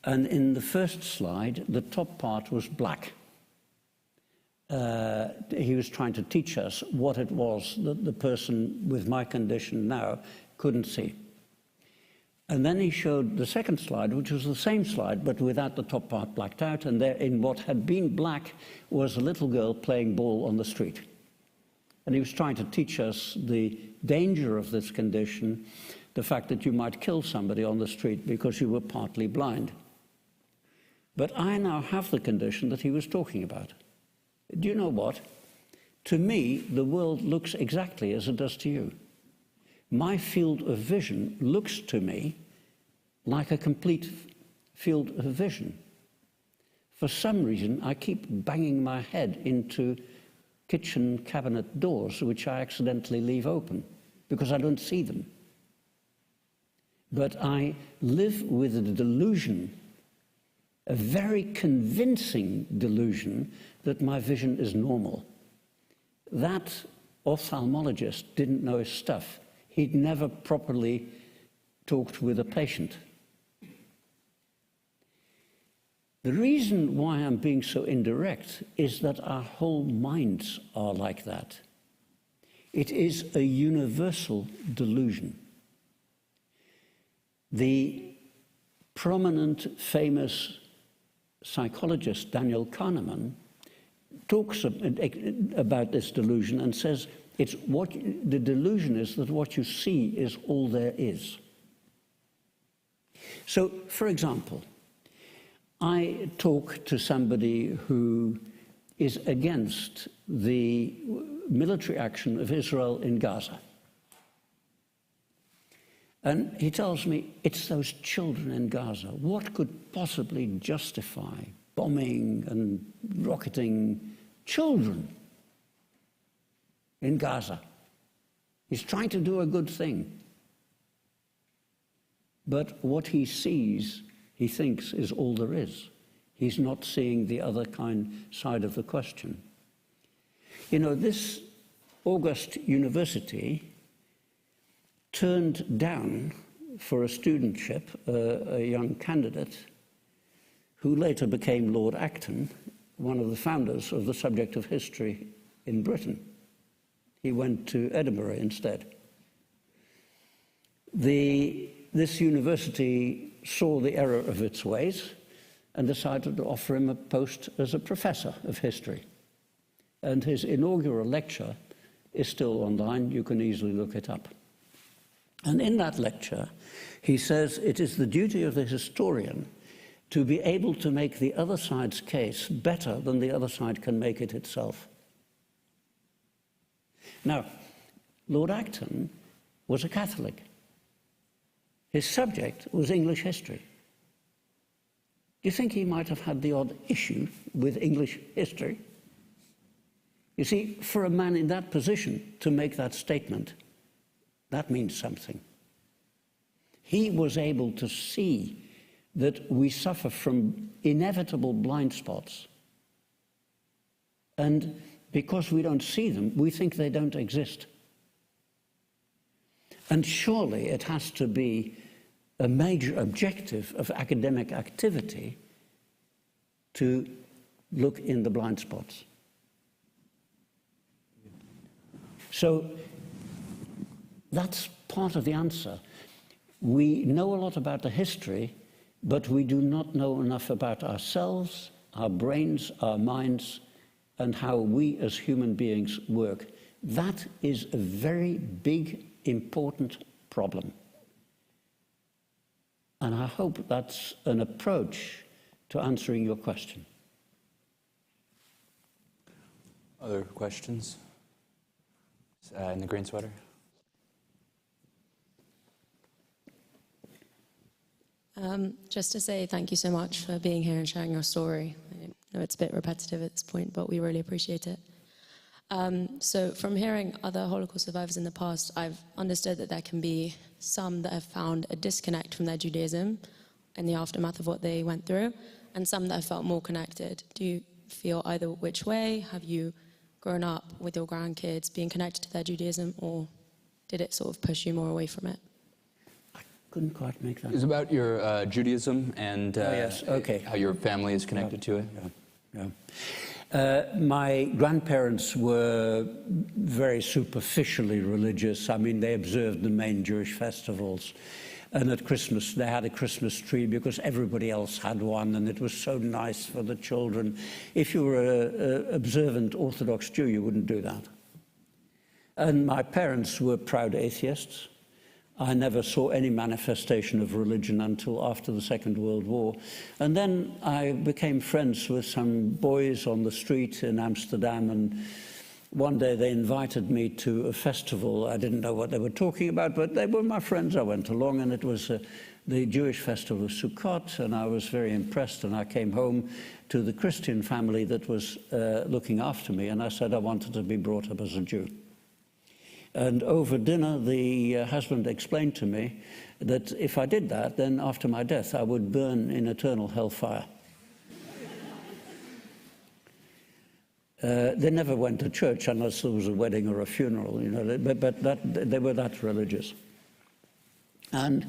and in the first slide, the top part was black. He was trying to teach us what it was that the person with my condition now couldn't see. And then he showed the second slide, which was the same slide, but without the top part blacked out, and there in what had been black was a little girl playing ball on the street. And he was trying to teach us the danger of this condition, the fact that you might kill somebody on the street because you were partly blind. But I now have the condition that he was talking about. Do you know what? To me, the world looks exactly as it does to you. My field of vision looks to me like a complete field of vision. For some reason, I keep banging my head into kitchen cabinet doors, which I accidentally leave open, because I don't see them. But I live with a delusion, a very convincing delusion, that my vision is normal. That ophthalmologist didn't know his stuff. He'd never properly talked with a patient. The reason why I'm being so indirect is that our whole minds are like that. It is a universal delusion. The prominent, famous psychologist Daniel Kahneman talks about this delusion and says the delusion is that what you see is all there is. So, for example, I talk to somebody who is against the military action of Israel in Gaza. And he tells me, it's those children in Gaza. What could possibly justify bombing and rocketing children in Gaza? He's trying to do a good thing. But what he sees, he thinks, is all there is. He's not seeing the other side of the question. You know, this August University turned down for a studentship a young candidate who later became Lord Acton, one of the founders of the subject of history in Britain. He went to Edinburgh instead. This university saw the error of its ways and decided to offer him a post as a professor of history. And his inaugural lecture is still online. You can easily look it up. And in that lecture, he says it is the duty of the historian to be able to make the other side's case better than the other side can make it itself. Now, Lord Acton was a Catholic. His subject was English history. Do you think he might have had the odd issue with English history? You see, for a man in that position to make that statement, that means something. He was able to see that we suffer from inevitable blind spots. And because we don't see them, we think they don't exist. And surely it has to be a major objective of academic activity to look in the blind spots. So that's part of the answer. We know a lot about the history, but we do not know enough about ourselves, our brains, our minds, and how we as human beings work. That is a very big, important problem. And I hope that's an approach to answering your question. Other questions? In the green sweater. Just to say thank you so much for being here and sharing your story. I know it's a bit repetitive at this point, but we really appreciate it. So from hearing other Holocaust survivors in the past, I've understood that there can be some that have found a disconnect from their Judaism in the aftermath of what they went through, and some that have felt more connected. Do you feel either which way? Have you grown up with your grandkids being connected to their Judaism, or did it sort of push you more away from it? I couldn't quite make that. It's about your Judaism and yes. Okay. How your family is connected to it. Yeah. My grandparents were very superficially religious. I mean, they observed the main Jewish festivals. And at Christmas, they had a Christmas tree because everybody else had one, and it was so nice for the children. If you were an observant Orthodox Jew, you wouldn't do that. And my parents were proud atheists. I never saw any manifestation of religion until after the Second World War. And then I became friends with some boys on the street in Amsterdam, and one day they invited me to a festival. I didn't know what they were talking about, but they were my friends. I went along, and it was the Jewish festival of Sukkot, and I was very impressed. And I came home to the Christian family that was looking after me, and I said I wanted to be brought up as a Jew. And over dinner, the husband explained to me that if I did that, then after my death, I would burn in eternal hellfire. They never went to church unless there was a wedding or a funeral, you know, but they were that religious. And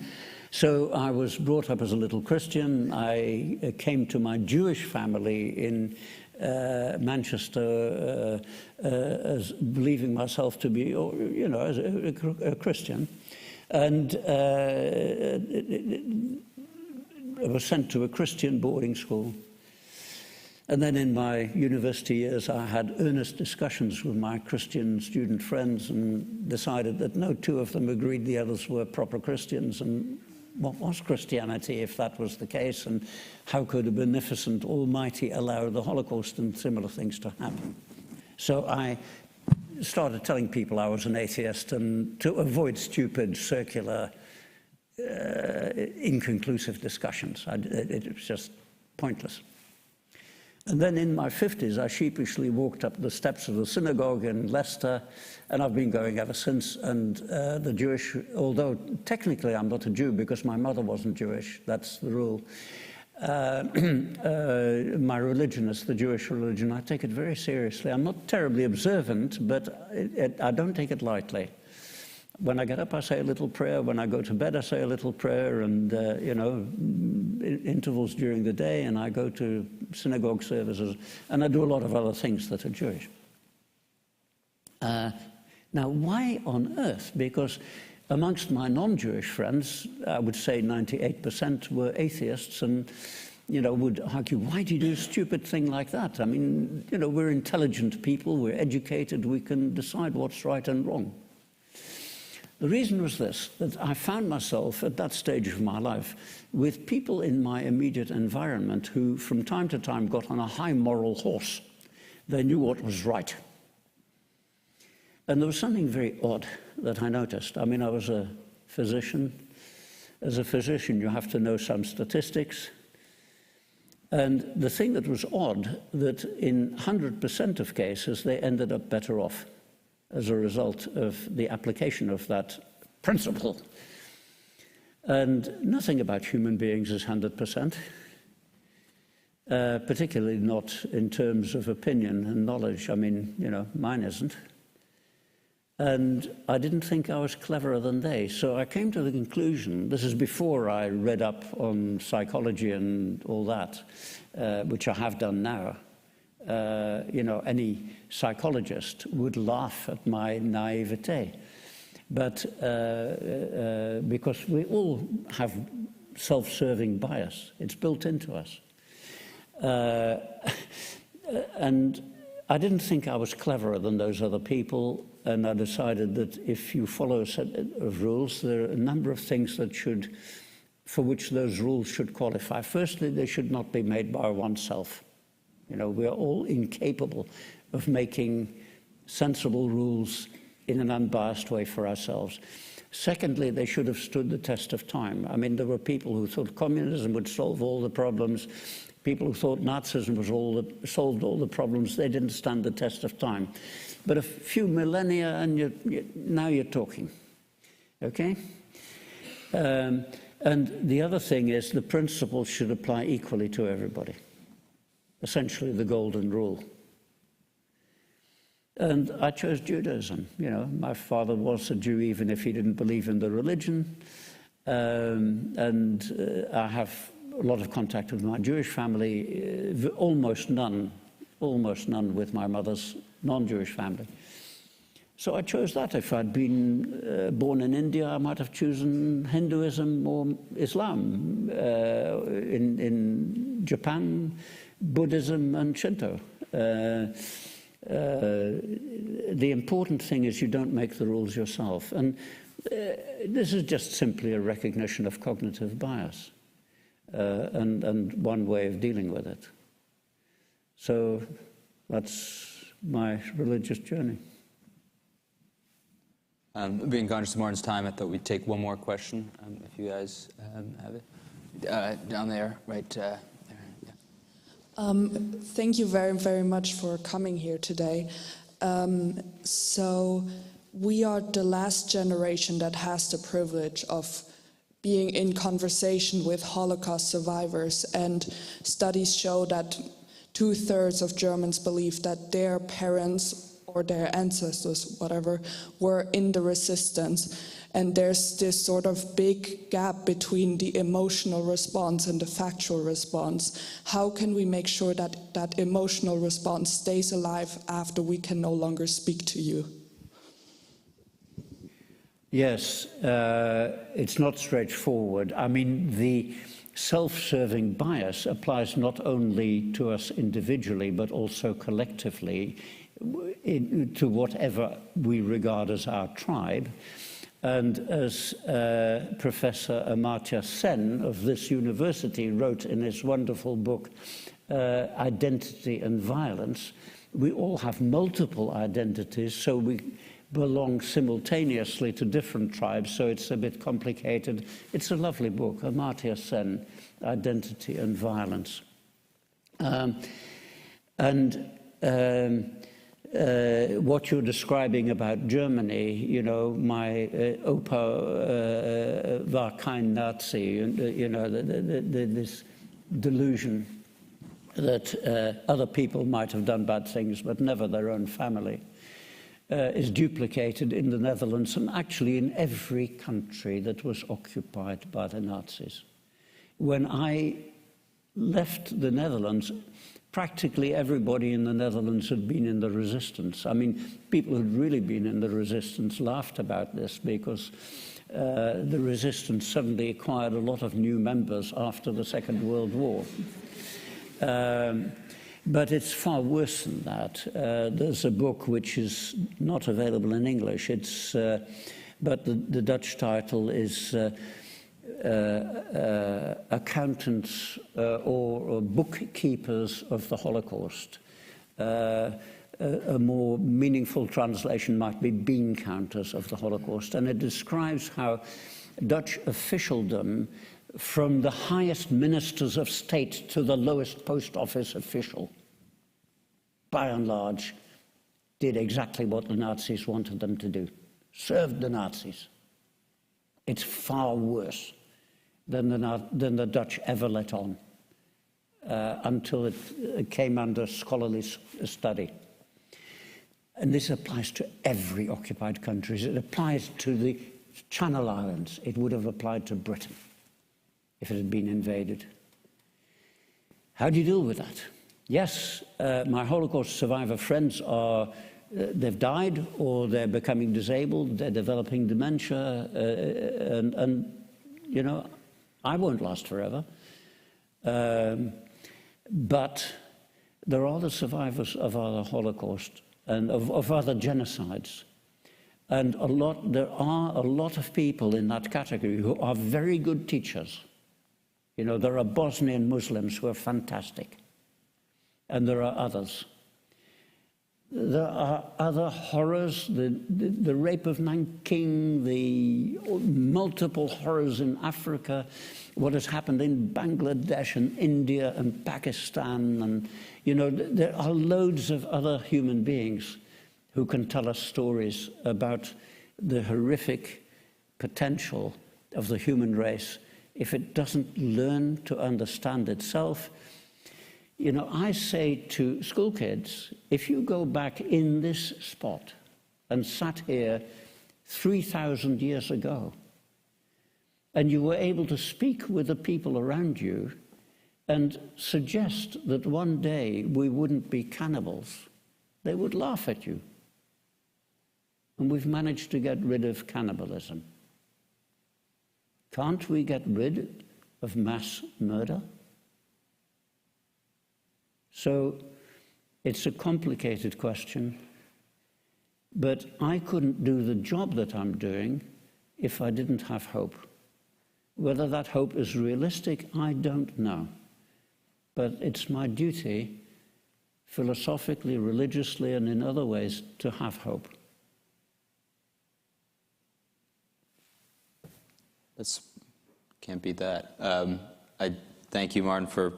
so I was brought up as a little Christian. I came to my Jewish family in Manchester as believing myself to be, you know, as a Christian. And I was sent to a Christian boarding school. And then in my university years, I had earnest discussions with my Christian student friends and decided that no two of them agreed the others were proper Christians. And what was Christianity if that was the case? And how could a beneficent Almighty allow the Holocaust and similar things to happen? So I started telling people I was an atheist, and to avoid stupid, circular, inconclusive discussions. It was just pointless. And then in my 50s, I sheepishly walked up the steps of the synagogue in Leicester, and I've been going ever since. And the Jewish, although technically I'm not a Jew because my mother wasn't Jewish, that's the rule. My religion is the Jewish religion. I take it very seriously. I'm not terribly observant, but I don't take it lightly. When I get up, I say a little prayer. When I go to bed, I say a little prayer, and, you know, intervals during the day, and I go to synagogue services, and I do a lot of other things that are Jewish. Now, why on earth? Because amongst my non-Jewish friends, I would say 98% were atheists, and, you know, would argue, why do you do a stupid thing like that? I mean, you know, we're intelligent people, we're educated, we can decide what's right and wrong. The reason was this, that I found myself at that stage of my life with people in my immediate environment who from time to time got on a high moral horse. They knew what was right. And there was something very odd that I noticed. I mean, I was a physician. As a physician, you have to know some statistics. And the thing that was odd, that in 100% of cases, they ended up better off as a result of the application of that principle. And nothing about human beings is 100%, particularly not in terms of opinion and knowledge. I mean, you know, mine isn't. And I didn't think I was cleverer than they. So I came to the conclusion, this is before I read up on psychology and all that, which I have done now. You know, any psychologist would laugh at my naivete. But because we all have self-serving bias, it's built into us. And I didn't think I was cleverer than those other people, and I decided that if you follow a set of rules, there are a number of things that for which those rules should qualify. Firstly, they should not be made by oneself. You know, we're all incapable of making sensible rules in an unbiased way for ourselves. Secondly, they should have stood the test of time. I mean, there were people who thought communism would solve all the problems, people who thought Nazism was solved all the problems. They didn't stand the test of time. But a few millennia, and now you're talking, okay? And the other thing is the principles should apply equally to everybody. Essentially the golden rule. And I chose Judaism. You know, my father was a Jew even if he didn't believe in the religion. And I have a lot of contact with my Jewish family, almost none with my mother's non-Jewish family. So I chose that. If I'd been born in India, I might have chosen Hinduism or Islam. In Japan, Buddhism and Shinto. The important thing is you don't make the rules yourself. And this is just simply a recognition of cognitive bias and one way of dealing with it. So that's my religious journey. Being conscious of Martin's time, I thought we'd take one more question, if you guys have it. Down there, right there. Thank you very, very much for coming here today. So we are the last generation that has the privilege of being in conversation with Holocaust survivors, and studies show that 2/3 of Germans believe that their parents or their ancestors, whatever, were in the resistance. And there's this sort of big gap between the emotional response and the factual response. How can we make sure that that emotional response stays alive after we can no longer speak to you? Yes, it's not straightforward. I mean, self-serving bias applies not only to us individually, but also collectively to whatever we regard as our tribe. And as Professor Amartya Sen of this university wrote in his wonderful book, Identity and Violence, we all have multiple identities, so we belong simultaneously to different tribes, so it's a bit complicated. It's a lovely book, Amartya Sen, Identity and Violence. What you're describing about Germany, you know, my Opa war kein Nazi, you know, this delusion that other people might have done bad things, but never their own family, is duplicated in the Netherlands and actually in every country that was occupied by the Nazis. When I left the Netherlands, practically everybody in the Netherlands had been in the resistance. I mean, people who'd really been in the resistance laughed about this because the resistance suddenly acquired a lot of new members after the Second World War. But it's far worse than that. There's a book which is not available in English. But the Dutch title is Accountants or Bookkeepers of the Holocaust. A more meaningful translation might be Bean Counters of the Holocaust. And it describes how Dutch officialdom, from the highest ministers of state to the lowest post office official, by and large, did exactly what the Nazis wanted them to do. Served the Nazis. It's far worse than the Dutch ever let on until it came under scholarly study. And this applies to every occupied country. It applies to the Channel Islands. It would have applied to Britain if it had been invaded. How do you deal with that? Yes, my Holocaust survivor friends are, they've died or they're becoming disabled, they're developing dementia, and you know, I won't last forever. But there are the survivors of other Holocaust and of other genocides. And there are a lot of people in that category who are very good teachers. You know, there are Bosnian Muslims who are fantastic. And there are others. There are other horrors, the rape of Nanking, the multiple horrors in Africa, what has happened in Bangladesh and India and Pakistan. And, you know, there are loads of other human beings who can tell us stories about the horrific potential of the human race if it doesn't learn to understand itself. You know, I say to school kids, if you go back in this spot and sat here 3,000 years ago, and you were able to speak with the people around you and suggest that one day we wouldn't be cannibals, they would laugh at you. And we've managed to get rid of cannibalism. Can't we get rid of mass murder? So it's a complicated question, but I couldn't do the job that I'm doing if I didn't have hope. Whether that hope is realistic, I don't know. But it's my duty, philosophically, religiously, and in other ways, to have hope. Can't beat that. I thank you, Martin, for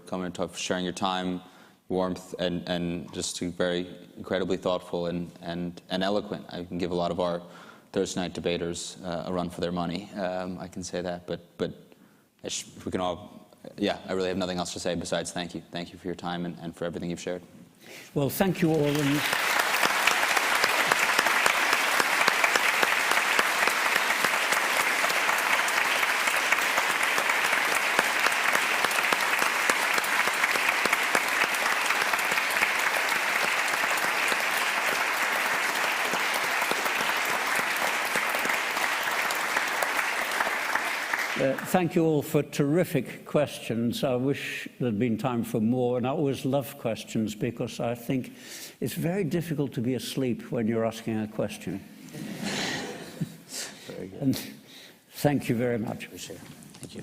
coming and talk, for sharing your time, warmth, and just very incredibly thoughtful and eloquent. I can give a lot of our Thursday night debaters a run for their money. I can say that, but we can all, yeah, I really have nothing else to say besides thank you. Thank you for your time and for everything you've shared. Well, thank you all. Thank you all for terrific questions. I wish there'd been time for more, and I always love questions because I think it's very difficult to be asleep when you're asking a question. Very good. And thank you very much. Appreciate it. Thank you.